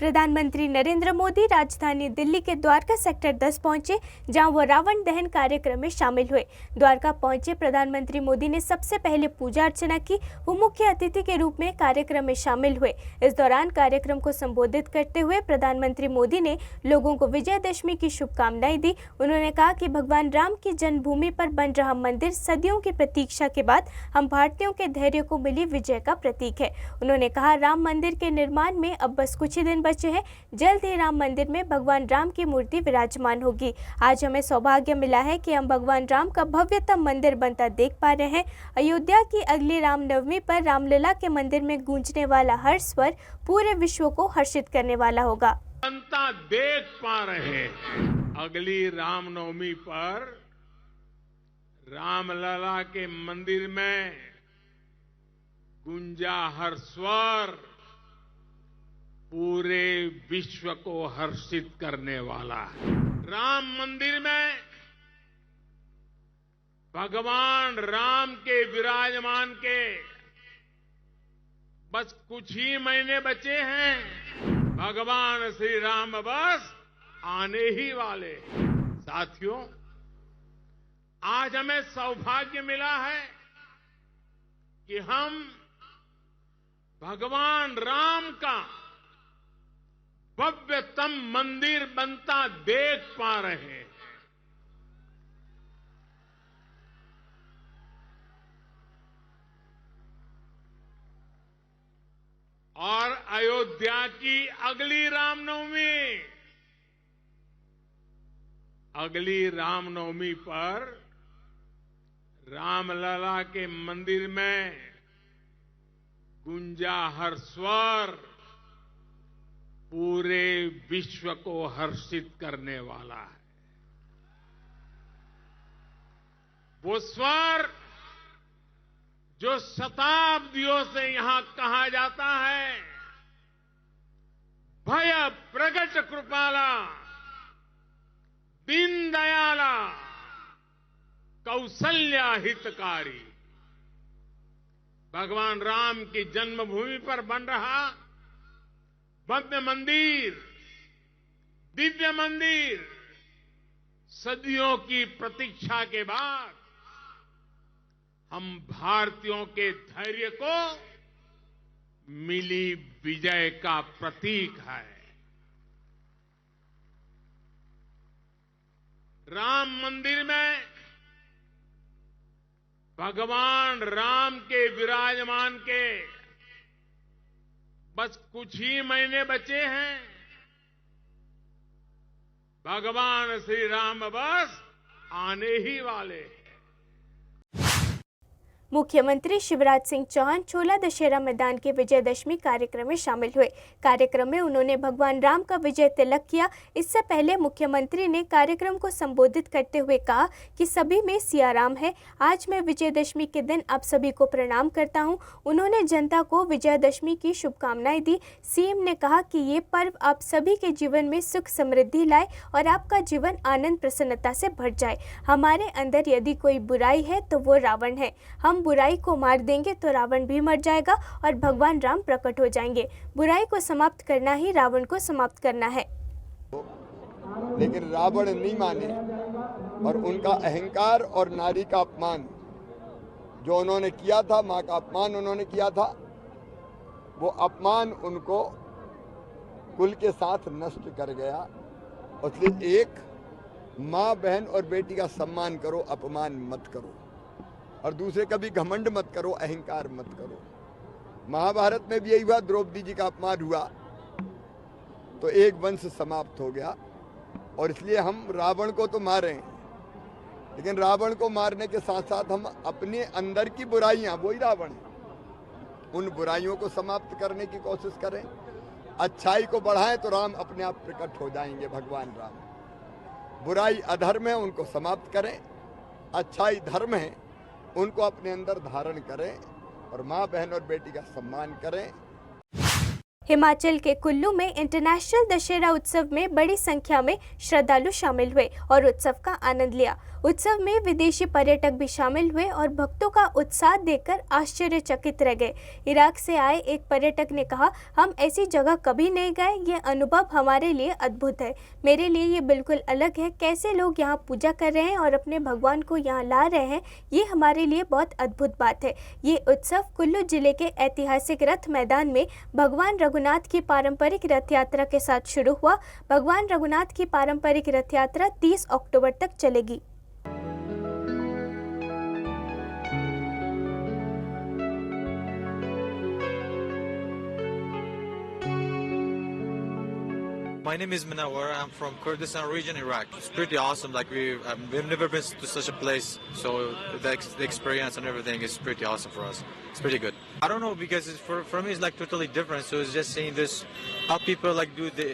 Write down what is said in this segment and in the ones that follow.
प्रधानमंत्री नरेंद्र मोदी राजधानी दिल्ली के द्वारका सेक्टर 10 पहुंचे, जहां वो रावण दहन कार्यक्रम में शामिल हुए। द्वारका पहुंचे प्रधानमंत्री मोदी ने सबसे पहले पूजा अर्चना की। वो मुख्य अतिथि के रूप में कार्यक्रम में शामिल हुए। इस दौरान कार्यक्रम को संबोधित करते हुए प्रधानमंत्री मोदी ने लोगों को विजयदशमी की शुभकामनाएं दी। उन्होंने कहा कि भगवान राम की जन्मभूमि पर बन रहा मंदिर सदियों की प्रतीक्षा के बाद हम भारतीयों के धैर्य को मिली विजय का प्रतीक है। उन्होंने कहा, राम मंदिर के निर्माण में अब बस कुछ ही दिन बचे हैं। जल्द ही राम मंदिर में भगवान राम की मूर्ति विराजमान होगी। आज हमें सौभाग्य मिला है कि हम भगवान राम का भव्यतम मंदिर बनता देख पा रहे हैं। अयोध्या की अगली रामनवमी पर रामलला के मंदिर में गूंजने वाला हर स्वर पूरे विश्व को हर्षित करने वाला होगा। बनता देख पा रहे हैं। अगली रामनवमी पर रामलला के मंदिर में गूंजा हर स्वर पूरे विश्व को हर्षित करने वाला है। राम मंदिर में भगवान राम के विराजमान के बस कुछ ही महीने बचे हैं। भगवान श्री राम बस आने ही वाले। साथियों, आज हमें सौभाग्य मिला है कि हम भगवान राम का भव्यतम मंदिर बनता देख पा रहे हैं। और अयोध्या की अगली रामनवमी पर रामलला के मंदिर में गूंजा हर स्वर पूरे विश्व को हर्षित करने वाला है। वो स्वर जो शताब्दियों से यहां कहा जाता है, भय प्रगट कृपाला दीन दयाला कौशल्या हितकारी। भगवान राम की जन्मभूमि पर बन रहा भव्य मंदिर, दिव्य मंदिर सदियों की प्रतीक्षा के बाद हम भारतीयों के धैर्य को मिली विजय का प्रतीक है। राम मंदिर में भगवान राम के विराजमान के बस कुछ ही महीने बचे हैं। भगवान श्री राम बस आने ही वाले हैं। मुख्यमंत्री शिवराज सिंह चौहान छोला दशहरा मैदान के विजयदशमी कार्यक्रम में शामिल हुए। कार्यक्रम में उन्होंने भगवान राम का विजय तिलक किया। इससे पहले मुख्यमंत्री ने कार्यक्रम को संबोधित करते हुए कहा कि सभी में सिया राम है। आज मैं विजयदशमी के दिन आप सभी को प्रणाम करता हूं। उन्होंने जनता को विजयदशमी की शुभकामनाएं दी। सीएम ने कहा कि ये पर्व आप सभी के जीवन में सुख समृद्धि लाए और आपका जीवन आनंद प्रसन्नता से भर जाए। हमारे अंदर यदि कोई बुराई है तो वो रावण है। हम बुराई को मार देंगे तो रावण भी मर जाएगा और भगवान राम प्रकट हो जाएंगे। बुराई को समाप्त करना ही रावण को समाप्त करना है। लेकिन रावण नहीं माने और उनका अहंकार और नारी का अपमान जो उन्होंने किया था, मां का अपमान उन्होंने किया था, वो अपमान उनको कुल के साथ नष्ट कर गया। इसलिए एक मां, बहन और बेटी का सम्मान करो, अपमान मत करो। और दूसरे कभी घमंड मत करो, अहंकार मत करो। महाभारत में भी यही हुआ, द्रौपदी जी का अपमान हुआ तो एक वंश समाप्त हो गया। और इसलिए हम रावण को तो मारे हैं, लेकिन रावण को मारने के साथ साथ हम अपने अंदर की बुराइयां, वही रावण है, उन बुराइयों को समाप्त करने की कोशिश करें। अच्छाई को बढ़ाएं तो राम अपने आप प्रकट हो जाएंगे। भगवान राम बुराई अधर्म है, उनको समाप्त करें। अच्छाई धर्म है, उनको अपने अंदर धारण करें और मां, बहन और बेटी का सम्मान करें। हिमाचल के कुल्लू में इंटरनेशनल दशहरा उत्सव में बड़ी संख्या में श्रद्धालु शामिल हुए और उत्सव का आनंद लिया। उत्सव में विदेशी पर्यटक भी शामिल हुए और भक्तों का उत्साह देखकर आश्चर्यचकित रह गए। इराक से आए एक पर्यटक ने कहा, हम ऐसी जगह कभी नहीं गए, ये अनुभव हमारे लिए अद्भुत है। मेरे लिए ये बिल्कुल अलग है। कैसे लोग यहाँ पूजा कर रहे हैं और अपने भगवान को यहाँ ला रहे हैं, ये हमारे लिए बहुत अद्भुत बात है। ये उत्सव कुल्लू जिले के ऐतिहासिक रथ मैदान में भगवान रघुनाथ की पारंपरिक रथ यात्रा के साथ शुरू हुआ। भगवान रघुनाथ की पारंपरिक रथ यात्रा 30 अक्टूबर तक चलेगी। My name is Munawar. I'm from Kurdistan region, Iraq. It's pretty awesome. Like we've never been to such a place, so the experience and everything is pretty awesome for us. It's pretty good. I don't know because for me it's like totally different. So it's just seeing this how people like do the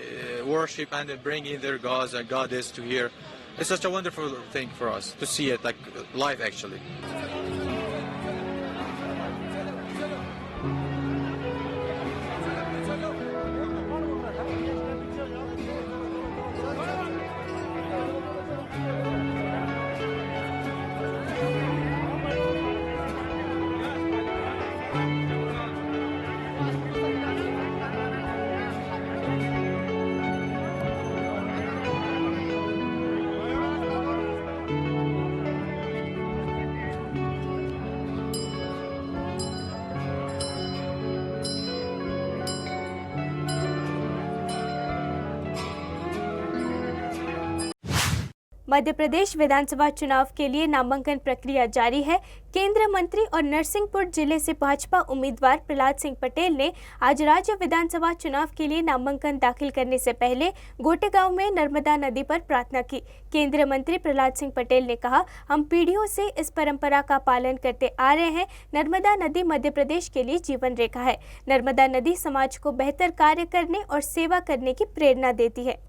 worship and then bring in their gods and goddess to here. It's such a wonderful thing for us to see it like live actually. Madhya Pradesh विधानसभा चुनाव के लिए नामांकन प्रक्रिया जारी है। केंद्रीय मंत्री और नरसिंहपुर जिले से भाजपा उम्मीदवार प्रहलाद सिंह पटेल ने आज राज्य विधानसभा चुनाव के लिए नामांकन दाखिल करने से पहले गोटेगांव में नर्मदा नदी पर प्रार्थना की। केंद्रीय मंत्री प्रहलाद सिंह पटेल ने कहा, हम पीढ़ियों से इस परंपरा का पालन करते आ रहे हैं। नर्मदा नदी मध्य प्रदेश के लिए जीवन रेखा है। नर्मदा नदी समाज को बेहतर कार्य करने और सेवा करने की प्रेरणा देती है।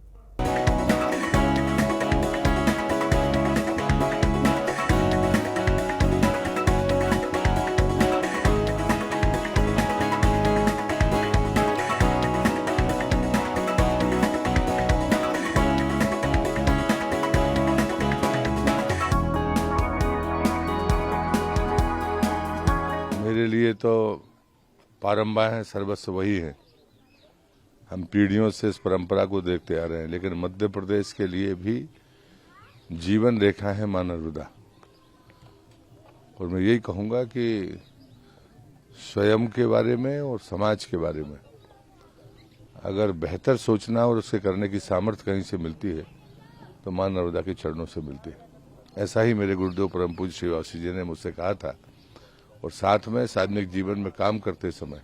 मेरे लिए तो पारंबा है, सर्वस्व वही है। हम पीढ़ियों से इस परंपरा को देखते आ रहे हैं, लेकिन मध्य प्रदेश के लिए भी जीवन रेखा है मां नर्मदा। और मैं यही कहूँगा कि स्वयं के बारे में और समाज के बारे में अगर बेहतर सोचना और उसके करने की सामर्थ्य कहीं से मिलती है तो मां नर्मदा के चरणों से मिलती है। ऐसा ही मेरे गुरुदेव परम पूज्य श्री वासी जी ने मुझसे कहा था। और साथ में सार्वजनिक जीवन में काम करते समय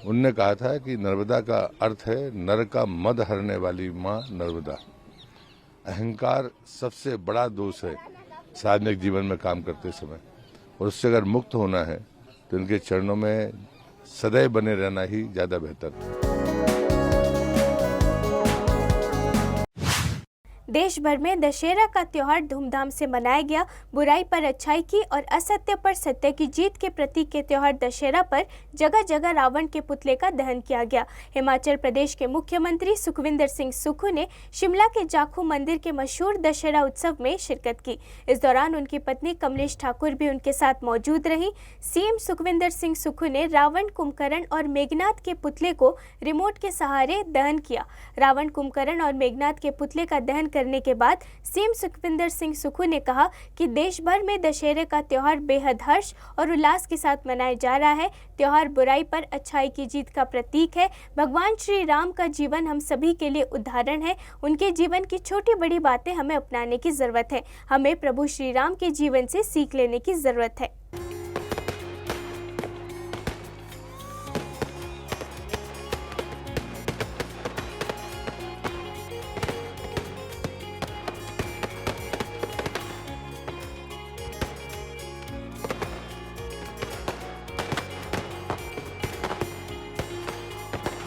उनने कहा था कि नर्मदा का अर्थ है नर का मद हरने वाली मां नर्मदा। अहंकार सबसे बड़ा दोष है सार्वजनिक जीवन में काम करते समय, और उससे अगर मुक्त होना है तो उनके चरणों में सदैव बने रहना ही ज्यादा बेहतर है। देश भर में दशहरा का त्योहार धूमधाम से मनाया गया। बुराई पर अच्छाई की और असत्य पर सत्य की जीत के प्रतीक के त्योहार दशहरा पर जगह जगह रावण के पुतले का दहन किया गया। हिमाचल प्रदेश के मुख्यमंत्री सुखविंदर सिंह सुक्खू ने शिमला के जाखू मंदिर के मशहूर दशहरा उत्सव में शिरकत की। इस दौरान उनकी पत्नी कमलेश ठाकुर भी उनके साथ मौजूद रहीं। सीएम सुखविंदर सिंह सुक्खू ने रावण, कुंभकर्ण और मेघनाथ के पुतले को रिमोट के सहारे दहन किया। रावण, कुंभकर्ण और मेघनाथ के पुतले का दहन करने के बाद सीएम सुखविंदर सिंह सुक्खू ने कहा कि देश भर में दशहरे का त्योहार बेहद हर्ष और उल्लास के साथ मनाया जा रहा है। त्योहार बुराई पर अच्छाई की जीत का प्रतीक है। भगवान श्री राम का जीवन हम सभी के लिए उदाहरण है। उनके जीवन की छोटी बड़ी बातें हमें अपनाने की जरूरत है। हमें प्रभु श्री राम के जीवन से सीख लेने की जरूरत है।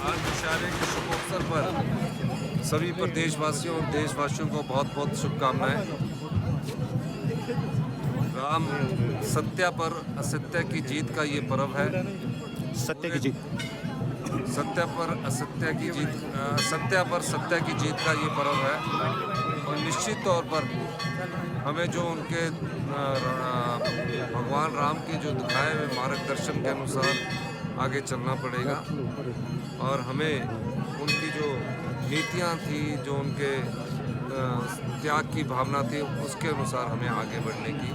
आज दशहरे के शुभ अवसर पर सभी प्रदेशवासियों और देशवासियों को बहुत बहुत शुभकामनाएं। राम सत्य पर असत्य की जीत का ये पर्व है। सत्य की जीत। सत्य पर असत्य की जीत, सत्य पर सत्य की जीत का ये पर्व है। और निश्चित तौर पर हमें जो उनके भगवान राम के जो दिखाए हुए मार्गदर्शन के अनुसार आगे चलना पड़ेगा और हमें उनकी जो नीतियाँ थी, जो उनके त्याग की भावना थी, उसके अनुसार हमें आगे बढ़ने की